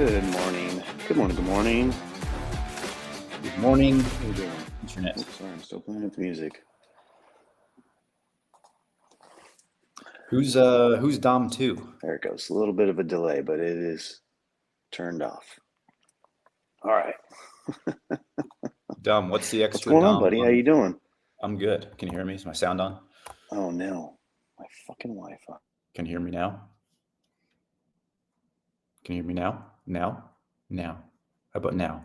Good morning. Good morning. Good morning. Good morning, How you doing? Internet. Oh, sorry, I'm still playing with music. Who's Dom 2? There it goes. A little bit of a delay, but it is turned off. All right. Dom, what's the What's extra going on, Dom? buddy? How you doing? I'm good. Can you hear me? Is my sound on? Oh no, my fucking Wi-Fi. Can you hear me now? Can you hear me now? Now? How about now?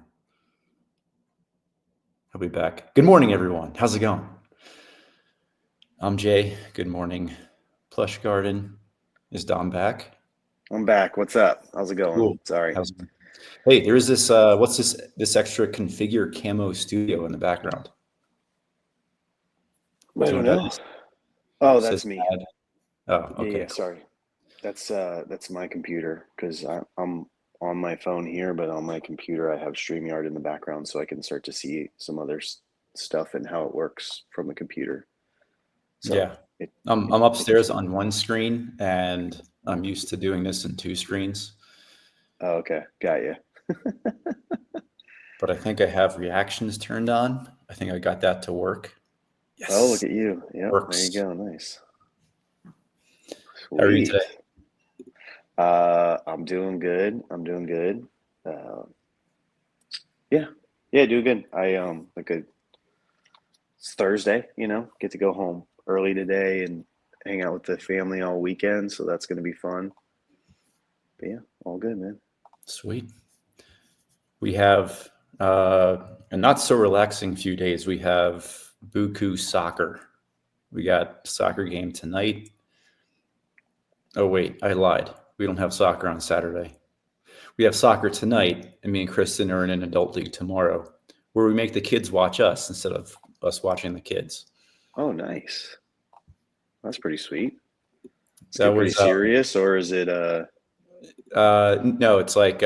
I'll be back. Good morning, everyone. How's it going? I'm Jay. Good morning. Plush Garden. Is Dom back? I'm back. What's up? How's it going? Cool. Sorry. Hey, there's this. What's this extra configure camo studio in the background? I don't know. Oh, that's me. Oh, okay. Yeah, sorry. That's my computer because I'm on my phone here, but on my computer I have StreamYard in the background, so I can start to see some other stuff and how it works from the computer. So yeah, I'm upstairs on one screen, and I'm used to doing this in two screens. Oh, okay, got you. But I think I have reactions turned on. I think I got that to work. Yes. Oh, look at you. Yeah, there you go. Nice. Sweet. How are you today? I'm doing good. Yeah, doing good. It's Thursday, get to go home early today and hang out with the family all weekend, so that's going to be fun. But yeah, all good, man. Sweet. We have a not so relaxing few days. We have Buku soccer. We got soccer game tonight. Oh wait, I lied. We don't have soccer on Saturday. We have soccer tonight, and me and Kristen are in an adult league tomorrow, where we make the kids watch us instead of us watching the kids. Oh, nice. That's pretty sweet. Is That it pretty serious, or is it no, it's like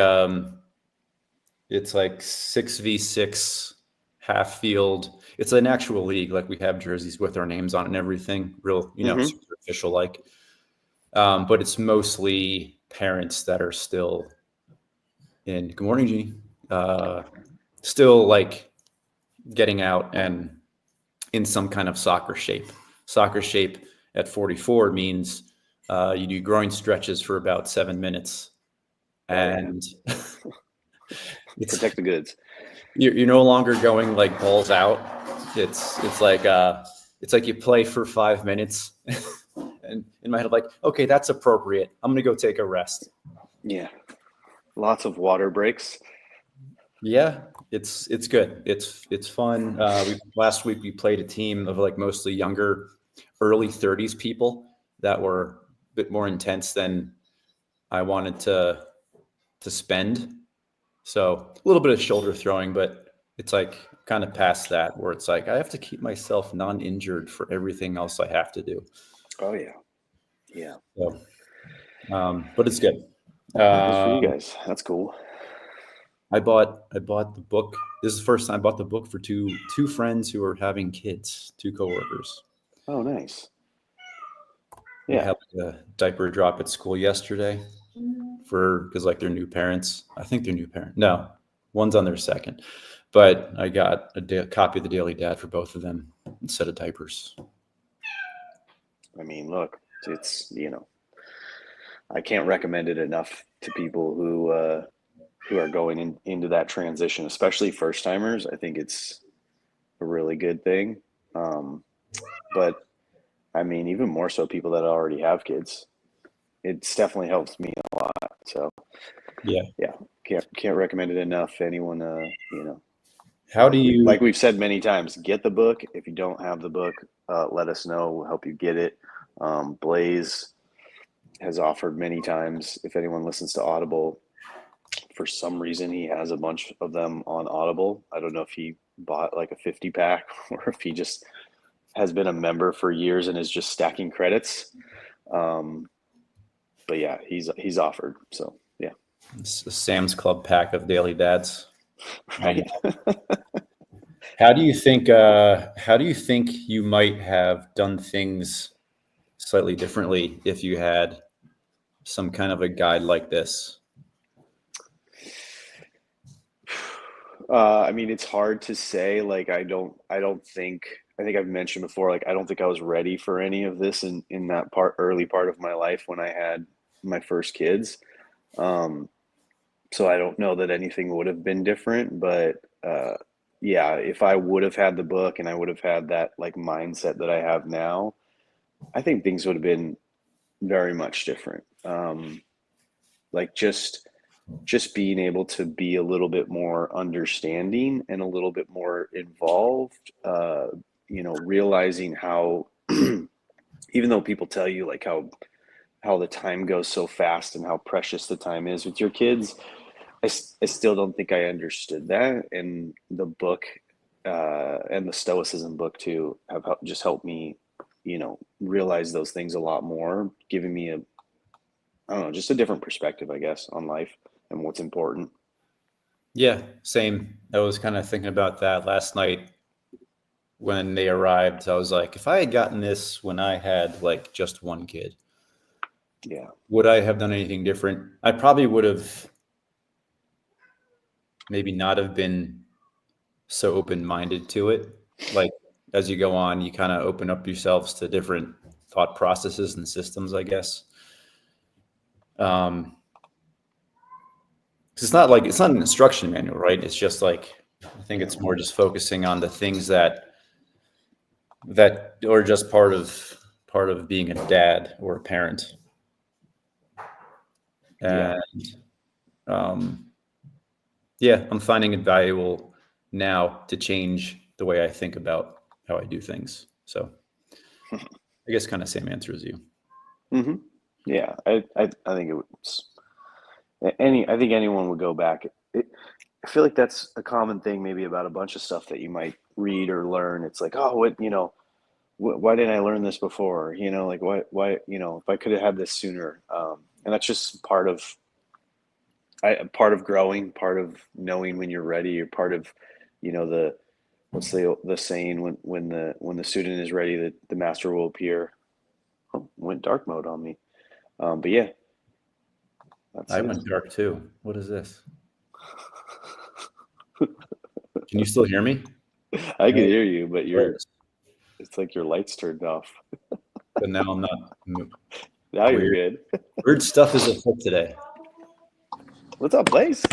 6v6 half field. It's an actual league. Like we have jerseys with our names on it and everything. Real, super official like. But it's mostly parents that are still in. Good morning, Jeannie. Still like getting out and in some kind of soccer shape. Soccer shape at 44 means you do groin stretches for about 7 minutes, and protect the goods. You're no longer going like balls out. It's like you play for 5 minutes, and in my head, like, okay, that's appropriate. I'm gonna go take a rest. Yeah, lots of water breaks. Yeah, it's good. It's fun. Last week we played a team of like mostly younger, early 30s people that were a bit more intense than I wanted to spend. So a little bit of shoulder throwing, but it's like kind of past that where it's like I have to keep myself non-injured for everything else I have to do. Oh yeah, yeah. So, but it's good. Good for you guys. That's cool. I bought the book. This is the first time I bought the book for two friends who are having kids, two coworkers. Oh, nice. Yeah, they had like a diaper drop at school yesterday because like they're new parents. I think they're new parents. No, one's on their second. But I got a copy of the Daily Dad for both of them instead of diapers. I mean, look, it's I can't recommend it enough to people who are going into that transition, especially first timers. I think it's a really good thing. But I mean, even more so people that already have kids. It's definitely helps me a lot. So yeah, can't recommend it enough. Anyone, How do you, like we've said many times, get the book. If you don't have the book, let us know. We'll help you get it. Blaze has offered many times. If anyone listens to Audible, for some reason he has a bunch of them on Audible. I don't know if he bought like a 50 pack or if he just has been a member for years and is just stacking credits. But yeah, he's offered. So yeah, it's the Sam's Club pack of Daily Dads. Right. How do you think you might have done things slightly differently if you had some kind of a guide like this? I mean, it's hard to say. Like, I think I've mentioned before, like, I don't think I was ready for any of this in that early part of my life when I had my first kids. Um, so I don't know that anything would have been different, but, yeah, if I would have had the book and I would have had that like mindset that I have now, I think things would have been very much different. Like just being able to be a little bit more understanding and a little bit more involved, realizing how even though people tell you like how the time goes so fast and how precious the time is with your kids, I still don't think I understood that. And the book and the Stoicism book too have just helped me, realize those things a lot more, giving me I don't know, just a different perspective, I guess, on life and what's important. Yeah, same. I was kind of thinking about that last night when they arrived. I was like, if I had gotten this when I had like just one kid, Yeah. would I have done anything different? I probably would have maybe not have been so open-minded to it. Like as you go on, you kind of open up yourselves to different thought processes and systems, I guess. 'Cause it's not an instruction manual, right? It's just like I think it's more just focusing on the things that are just part of being a dad or a parent. Yeah. And yeah, I'm finding it valuable now to change the way I think about how I do things. So I guess kind of same answer as you. Hmm. Yeah. I think it was I think anyone would go back. I feel like that's a common thing maybe about a bunch of stuff that you might read or learn. It's like, oh, why didn't I learn this before? Like why, if I could have had this sooner. And that's just part of growing, part of knowing when you're ready, or part of, the what's the saying when the student is ready, the master will appear. Oh, went dark mode on me. But yeah, that's I it. went dark too. What is this? Can you still hear me? I can hear you, but Hilarious. it's like your lights turned off. But now I'm not. Now you're Weird. good. Weird stuff is afoot today. What's up, Blaze?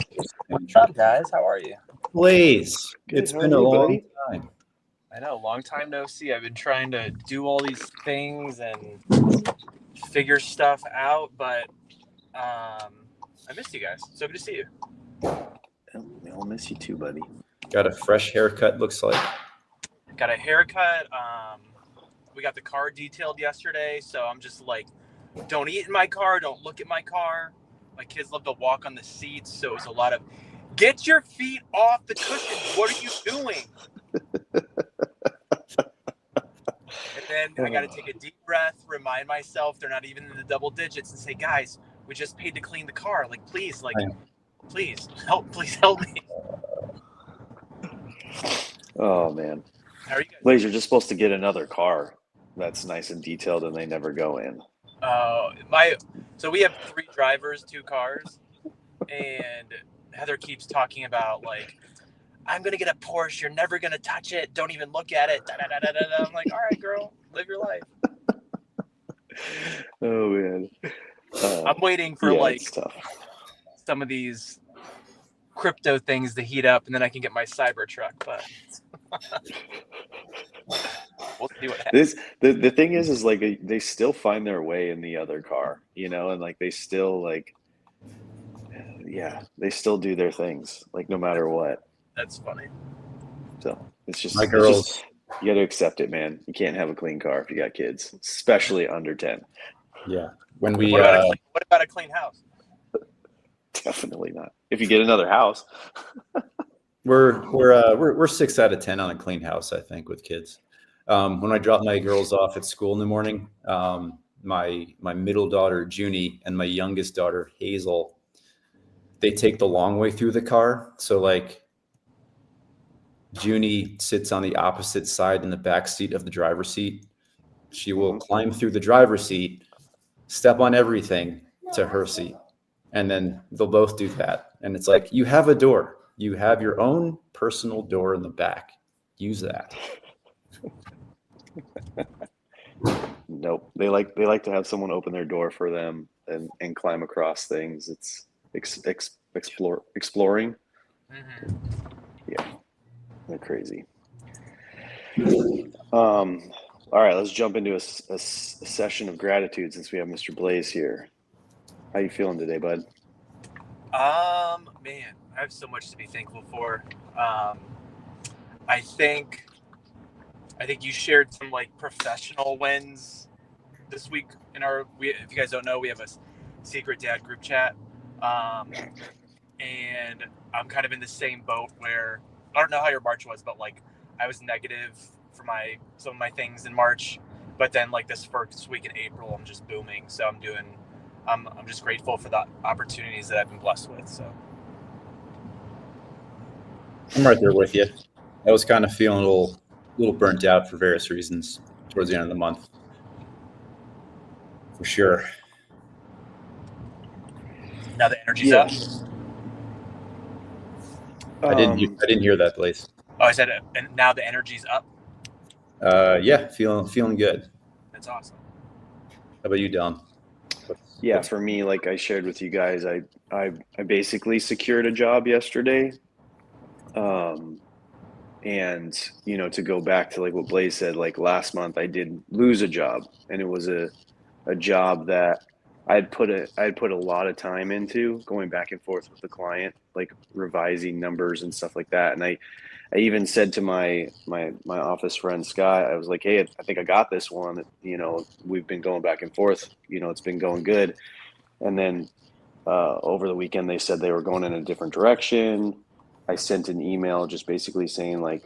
What's up, guys? How are you? Blaze, Good. it's How been are a you, long buddy? time. I know, long time no see. I've been trying to do all these things and figure stuff out, but I missed you guys. So good to see you. I'll miss you too, buddy. Got a fresh haircut, looks like. Got a haircut. We got the car detailed yesterday, so I'm just like, don't eat in my car, don't look at my car. My kids love to walk on the seats, so it was a lot of get your feet off the cushion. What are you doing? And then I got to take a deep breath, remind myself they're not even in the double digits, and say, guys, we just paid to clean the car. Like, please help me. Oh man, How are you guys? Blaze, you're just supposed to get another car that's nice and detailed, and they never go in. So we have 3 drivers, 2 cars, and Heather keeps talking about like, I'm gonna get a Porsche. You're never gonna touch it. Don't even look at it. Da, da, da, da, da. I'm like, all right, girl, live your life. Oh man, I'm waiting for it's tough. some of these crypto things to heat up, and then I can get my Cybertruck. But we'll see what happens. The thing is like they still find their way in the other car, and like they still like, yeah, they still do their things like no matter what. That's funny. So it's just My girls. You got to accept it, man. You can't have a clean car if you got kids, especially under 10. Yeah. When we What about a clean house? Definitely not. If you get another house. we're 6 out of 10 on a clean house, I think, with kids. When I drop my girls off at school in the morning, my middle daughter Junie and my youngest daughter Hazel, they take the long way through the car. So like Junie sits on the opposite side in the back seat of the driver's seat. She will climb through the driver's seat, step on everything to her seat. And then they'll both do that. And it's like, you have a door. You have your own personal door in the back. Use that. Nope. They like to have someone open their door for them and climb across things. It's exploring. Mm-hmm. Yeah, they're crazy. All right, let's jump into a session of gratitude since we have Mr. Blaze here. How you feeling today, bud? Man, I have so much to be thankful for. I think you shared some like professional wins this week in if you guys don't know, we have a secret dad group chat. And I'm kind of in the same boat where I don't know how your March was, but like I was negative for some of my things in March, but then like this first week in April, I'm just booming. So I'm just grateful for the opportunities that I've been blessed with. So I'm right there with you. I was kind of feeling a little burnt out for various reasons towards the end of the month. For sure. Now the energy's up. I didn't hear that, Blaze. Oh, I said, and now the energy's up. Yeah, feeling good. That's awesome. How about you, Dom? For me, like I shared with you guys, I basically secured a job yesterday. And to go back to like what Blaze said, like last month I did lose a job, and it was a job that I'd put a lot of time into, going back and forth with the client, like revising numbers and stuff like that. And I even said to my office friend Scott, I was like, hey, I think I got this one. We've been going back and forth. It's been going good. And then over the weekend, they said they were going in a different direction. I sent an email just basically saying like,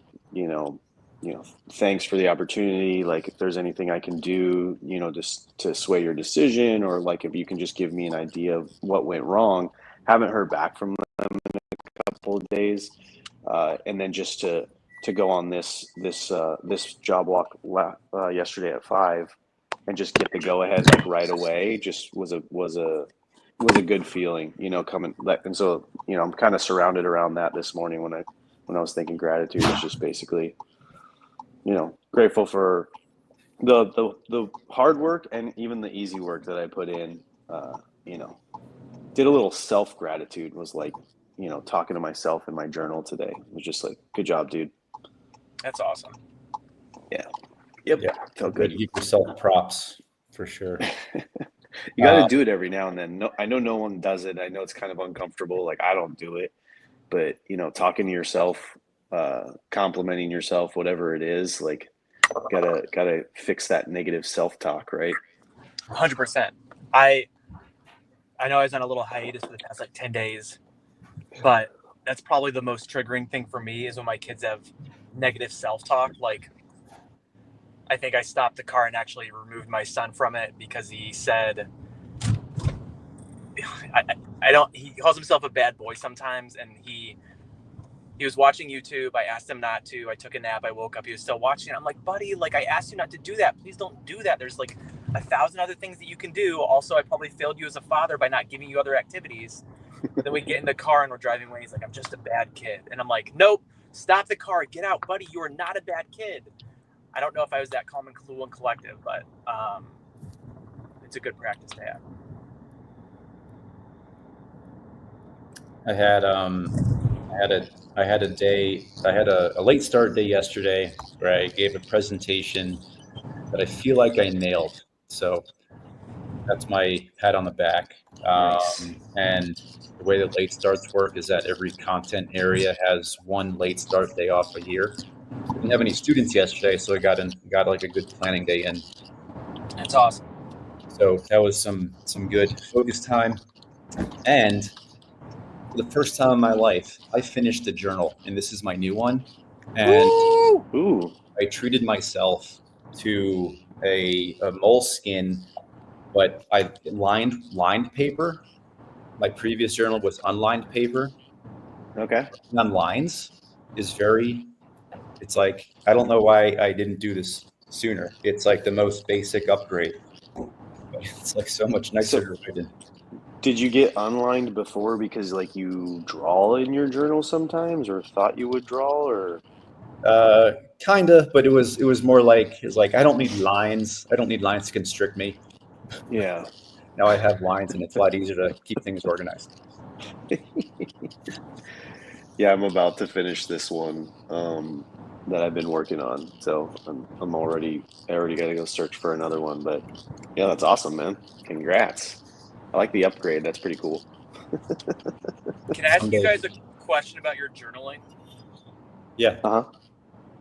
thanks for the opportunity. Like if there's anything I can do, just to sway your decision, or like if you can just give me an idea of what went wrong. Haven't heard back from them in a couple of days. And then just to go on this job walk yesterday at 5 and just get the go ahead like right away just was a good feeling, coming. And so, I'm kind of surrounded around that this morning when I was thinking gratitude is just basically, grateful for the hard work and even the easy work that I put in. Did a little self gratitude, was like, talking to myself in my journal today. It was just like, good job, dude. That's awesome. Yeah. Yep. Yeah. Felt good. Give yourself props for sure. You got to do it every now and then. No, I know no one does it. I know it's kind of uncomfortable. Like I don't do it, but talking to yourself, complimenting yourself, whatever it is, like gotta fix that negative self-talk, right? 100%. I know I was on a little hiatus for the past like 10 days, but that's probably the most triggering thing for me is when my kids have negative self-talk. Like, I think I stopped the car and actually removed my son from it because he said, he calls himself a bad boy sometimes. And he was watching YouTube. I asked him not to. I took a nap. I woke up. He was still watching. I'm like, buddy, like I asked you not to do that. Please don't do that. There's like 1,000 other things that you can do. Also, I probably failed you as a father by not giving you other activities. But then we get in the car and we're driving away. He's like, I'm just a bad kid. And I'm like, nope, stop the car. Get out, buddy. You are not a bad kid. I don't know if I was that calm and cool and collective, but it's a good practice to have. I had a late start day yesterday where I gave a presentation that I feel like I nailed. So that's my pat on the back. Nice. And the way that late starts work is that every content area has one late start day off a year. I didn't have any students yesterday, so I got like a good planning day in. That's awesome. So that was some good focus time. And for the first time in my life, I finished a journal, and this is my new one. And Ooh. I treated myself to a moleskin, but I lined paper. My previous journal was unlined paper. Okay. On lines is it's like, I don't know why I didn't do this sooner. It's like the most basic upgrade. But it's like so much nicer to write in. Did you get unlined before because like you draw in your journal sometimes, or thought you would draw, or? Kinda, but it was more like it's like I don't need lines. I don't need lines to constrict me. Yeah. Now I have lines, and it's a lot easier to keep things organized. Yeah, I'm about to finish this one that I've been working on. So I already got to go search for another one. But yeah, that's awesome, man. Congrats. I like the upgrade. That's pretty cool. Can I ask you Someday. guys a question about your journaling? Yeah. Uh-huh.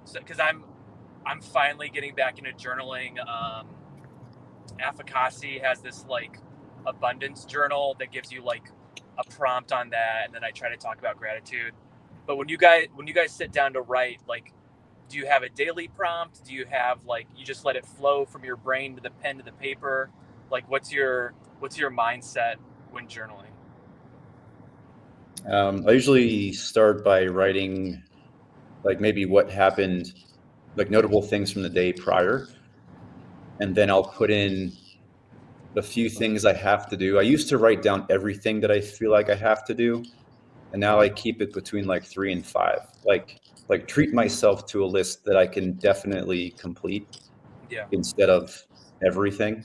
So, because I'm finally getting back into journaling. Afakasi has this like abundance journal that gives you like a prompt on that, and then I try to talk about gratitude. But when you guys sit down to write, like, do you have a daily prompt? Do you have like you just let it flow from your brain to the pen to the paper? Like, what's your mindset when journaling? I usually start by writing like maybe what happened, like notable things from the day prior, and then I'll put in the few things I have to do. I used to write down everything that I feel like I have to do, and now I keep it between like 3 and 5. Like treat myself to a list that I can definitely complete Yeah. instead of everything.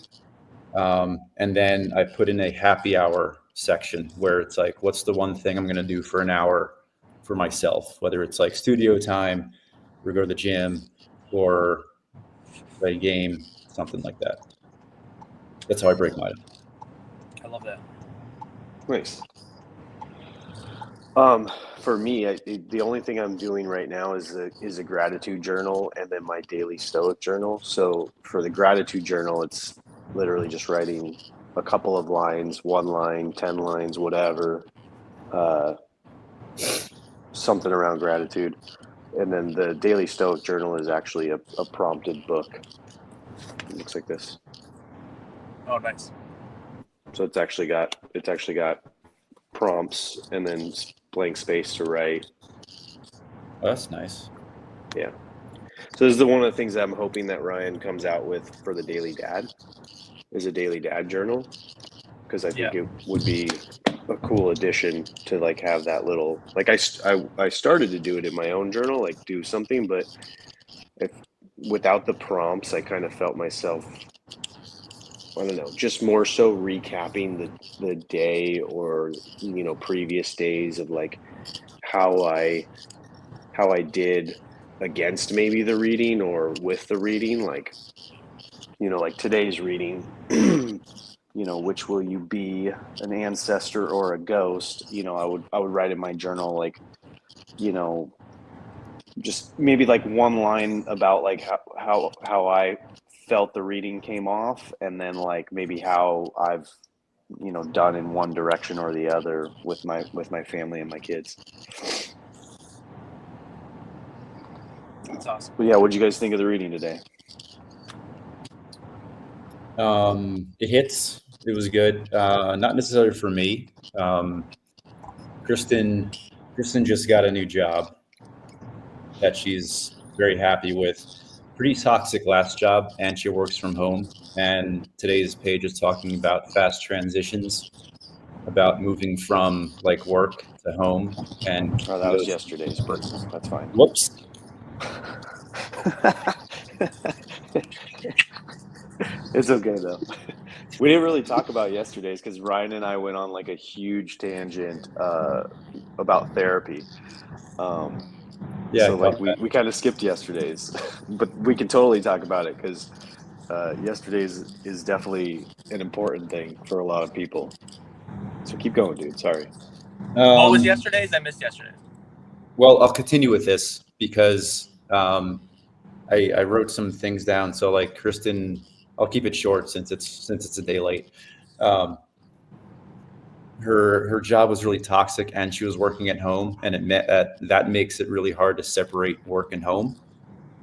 And then I put in a happy hour section where it's like, what's the one thing I'm going to do for an hour for myself, whether it's like studio time or go to the gym or play a game, something like that. That's how I break mine. I love that. Nice. For me, the only thing I'm doing right now is a gratitude journal and then my daily stoic journal. So for the gratitude journal, it's literally just writing a couple of lines, 1 line, 10 lines, whatever, something around gratitude. And then the daily stoic journal is actually a prompted book. It looks like this. Oh, nice. So it's actually got prompts and then blank space to write. Oh, that's nice. Yeah. So this is one of the things that I'm hoping that Ryan comes out with for the Daily Dad is a Daily Dad journal, because I think it would be a cool addition to like have that little like I started to do it in my own journal, like do something, but if without the prompts, I kind of felt myself, I don't know, just more so recapping the day or previous days of like how I did against maybe the reading or with the reading, like like today's reading, which will you be, an ancestor or a ghost? I would write in my journal like, just maybe like 1 line about like how I felt the reading came off, and then like maybe how I've done in one direction or the other with my family and my kids. That's awesome. But yeah, what'd you guys think of the reading today? It hits. It was good. Not necessarily for me. Kristen just got a new job that she's very happy with. Pretty toxic last job, and she works from home. And today's page is talking about fast transitions, about moving from like work to home, and Oh, that was yesterday's, but that's fine. Whoops. It's okay though. We didn't really talk about yesterday's because Ryan and I went on like a huge tangent about therapy. Yeah, So like we kind of skipped yesterday's, but we can totally talk about it because yesterday's is definitely an important thing for a lot of people. So keep going, dude. Sorry. What was yesterday's? I missed yesterday's. Well, I'll continue with this because I wrote some things down. So like Kristen, I'll keep it short since it's a day late. Her job was really toxic, and she was working at home, and that makes it really hard to separate work and home.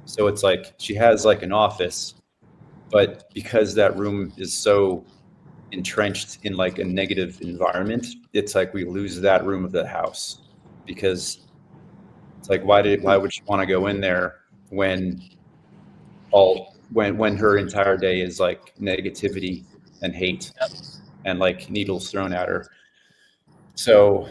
So it's like she has like an office, but because that room is so entrenched in like a negative environment, it's like we lose that room of the house, because it's like why would she want to go in there when when her entire day is like negativity and hate. Yep. and like needles thrown at her. So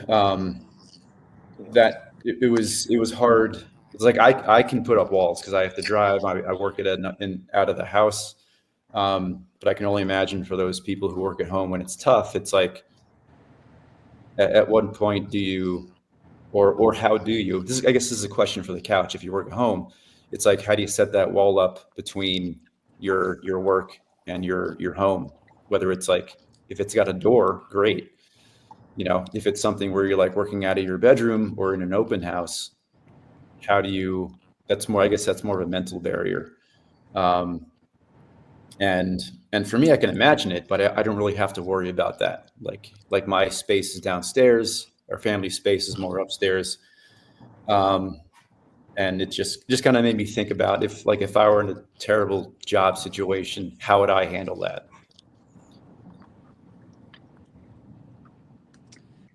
that it was hard. It's like I can put up walls because I have to drive. I work at in out of the house, but I can only imagine for those people who work at home when it's tough. It's like at what point do you, or how do you? I guess this is a question for the couch. If you work at home, it's like how do you set that wall up between your work and your home? Whether it's like if it's got a door, great. You know, if it's something where you're like working out of your bedroom or in an open house, how do you? That's more. I guess that's more of a mental barrier. Um, and for me, I can imagine it, but I don't really have to worry about that. Like my space is downstairs, our family space is more upstairs. And it just kind of made me think about if I were in a terrible job situation, how would I handle that?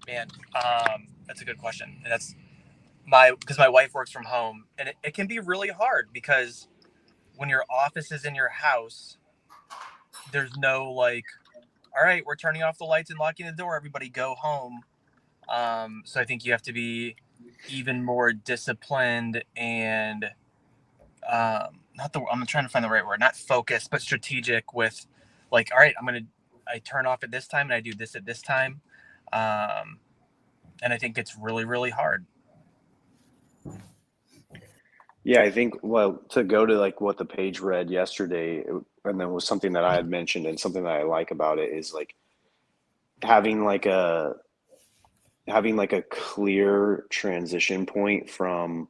Man, that's a good question. And that's because my wife works from home, and it can be really hard because when your office is in your house, there's no like, all right, we're turning off the lights and locking the door. Everybody go home. So I think you have to be even more disciplined and I'm trying to find the right word, not focused, but strategic with like, all right, I turn off at this time and I do this at this time. And I think it's really, really hard. Yeah, I think, well, to go to like what the page read yesterday, and then was something that I had mentioned, and something that I like about it is like having like a clear transition point from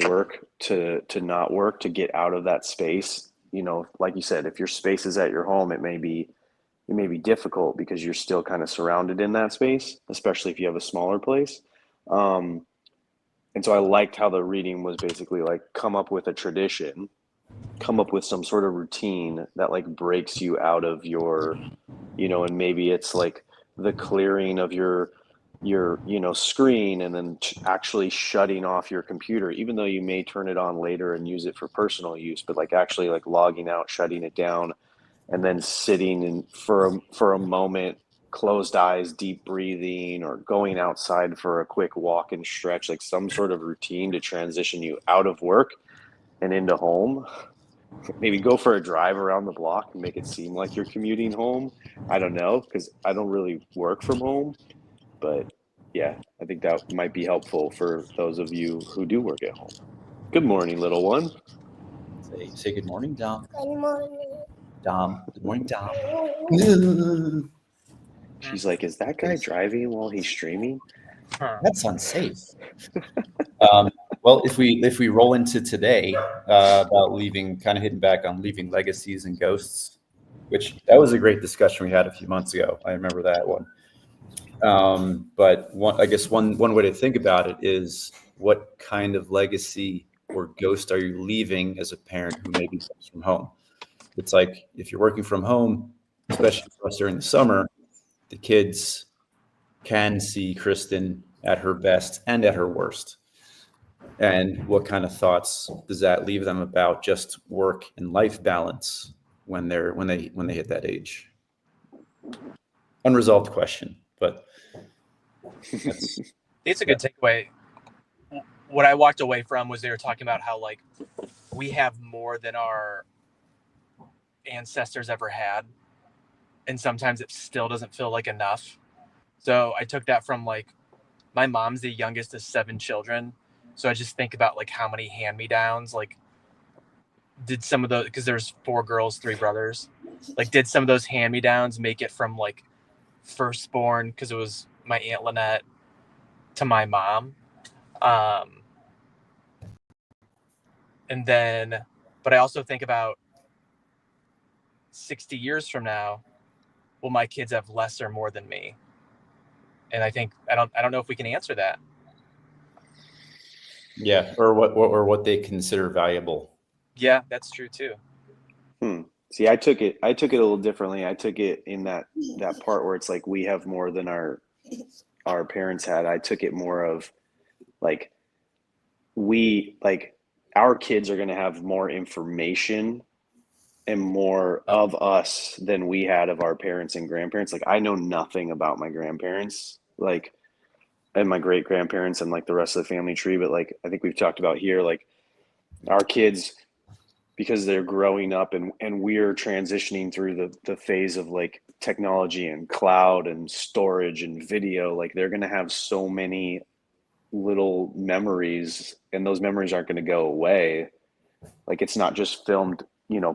work to not work, to get out of that space. You know, like you said, if your space is at your home, it may be difficult because you're still kind of surrounded in that space, especially if you have a smaller place. Um, and so I liked how the reading was basically like come up with a tradition, come up with some sort of routine that like breaks you out of your, and maybe it's like the clearing of your screen, and then actually shutting off your computer, even though you may turn it on later and use it for personal use, but like actually like logging out, shutting it down, and then sitting in for a moment, closed eyes, deep breathing, or going outside for a quick walk and stretch, like some sort of routine to transition you out of work and into home. Maybe go for a drive around the block and make it seem like you're commuting home. I don't know, because I don't really work from home, but yeah, I think that might be helpful for those of you who do work at home. Good morning, little one. Say good morning, Dom. Good morning. Dom. Good morning, Dom. She's like, is that guy driving while he's streaming? That's unsafe. Well, if we roll into today about leaving, kind of hitting back on leaving legacies and ghosts, which that was a great discussion we had a few months ago. I remember that one. But I guess one way to think about it is what kind of legacy or ghost are you leaving as a parent who maybe comes from home? It's like if you're working from home, especially for us during the summer, the kids can see Kristen at her best and at her worst. And what kind of thoughts does that leave them about just work and life balance when they hit that age? Unresolved question, but It's a good takeaway. What I walked away from was they were talking about how like we have more than our ancestors ever had, and sometimes it still doesn't feel like enough. So I took that from like my mom's the youngest of 7 children, so I just think about like how many hand-me-downs, like did some of those, because there's 4 girls, 3 brothers, like did some of those hand-me-downs make it from like firstborn, because it was my Aunt Lynette, to my mom. And then, but I also think about 60 years from now, will my kids have less or more than me? And I think I don't know if we can answer that. yeah, or what they consider valuable. Yeah, that's true too. See, I took it a little differently. I took it in that part where it's like we have more than our parents had. I took it more of like our kids are going to have more information and more of us than we had of our parents and grandparents. Like I know nothing about my grandparents, like, and my great grandparents and like the rest of the family tree. But like, I think we've talked about here, like our kids, because they're growing up and we're transitioning through the phase of like technology and cloud and storage and video, like they're going to have so many little memories, and those memories aren't going to go away. Like it's not just filmed,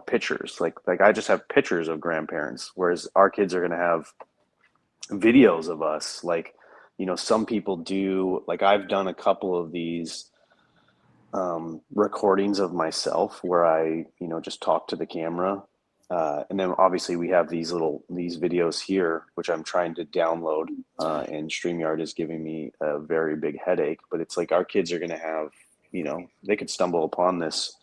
pictures. Like I just have pictures of grandparents, whereas our kids are going to have videos of us. Like, some people do, like I've done a couple of these recordings of myself where I, just talk to the camera. And then obviously we have these videos here, which I'm trying to download, and StreamYard is giving me a very big headache. But it's like our kids are going to have, they could stumble upon this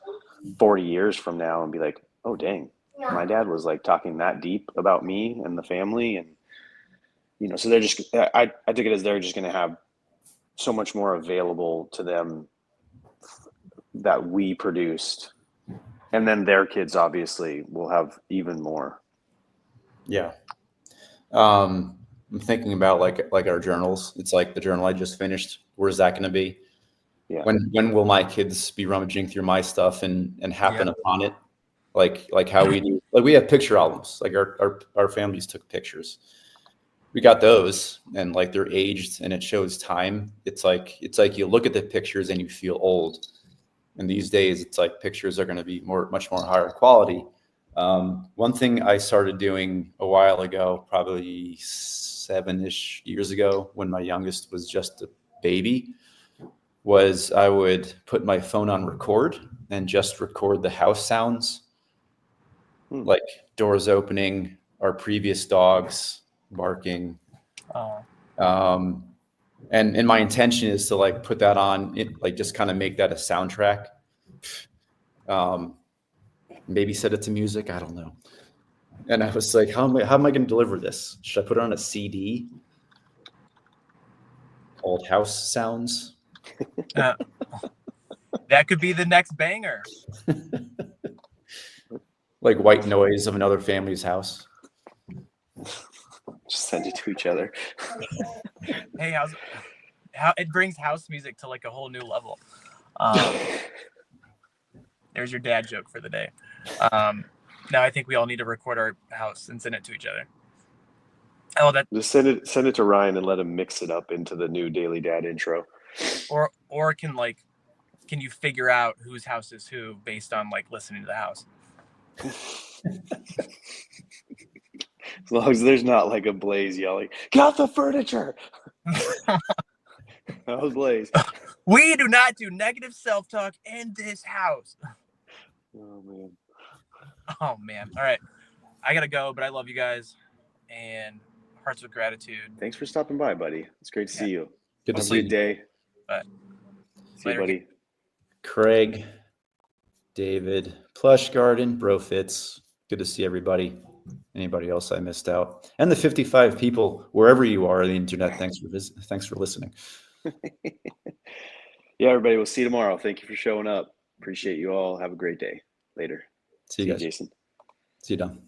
40 years from now and be like, oh, dang, my dad was like talking that deep about me and the family. And, so they're just, I took it as they're just going to have so much more available to them that we produced. And then their kids obviously will have even more. Yeah. I'm thinking about like our journals. It's like the journal I just finished. Where's that going to be? Yeah. When will my kids be rummaging through my stuff and happen upon it? Like how we do, like we have picture albums, like our families took pictures. We got those and like they're aged and it shows time. It's like you look at the pictures and you feel old. And these days it's like pictures are going to be much more higher quality. One thing I started doing a while ago, probably 7-ish years ago, when my youngest was just a baby, was I would put my phone on record and just record the house sounds, like doors opening, our previous dogs barking. And my intention is to like put that on it, like just kind of make that a soundtrack. Maybe set it to music. I don't know. And I was like, how am I going to deliver this? Should I put it on a CD called House Sounds? That could be the next banger. Like white noise of another family's house. Just send it to each other. Hey, how it brings house music to like a whole new level. There's your dad joke for the day. Now I think we all need to record our house and send it to each other. Oh, that just send it to Ryan and let him mix it up into the new Daily Dad intro. Or can you figure out whose house is who based on like listening to the house? As long as there's not like a Blaze yelling, "Get off the furniture!" That was Blaze. We do not do negative self-talk in this house. Oh man. All right. I gotta go, but I love you guys and hearts with gratitude. Thanks for stopping by, buddy. It's great to see you. Good to Have a see good you. day. Bye. See you, buddy. Craig, David, Plush Garden, Brofits. Good to see everybody. Anybody else I missed out? And the 55 people wherever you are on the internet. Thanks for listening. Yeah, everybody. We'll see you tomorrow. Thank you for showing up. Appreciate you all. Have a great day. Later. See you guys. Jason. See you, Don.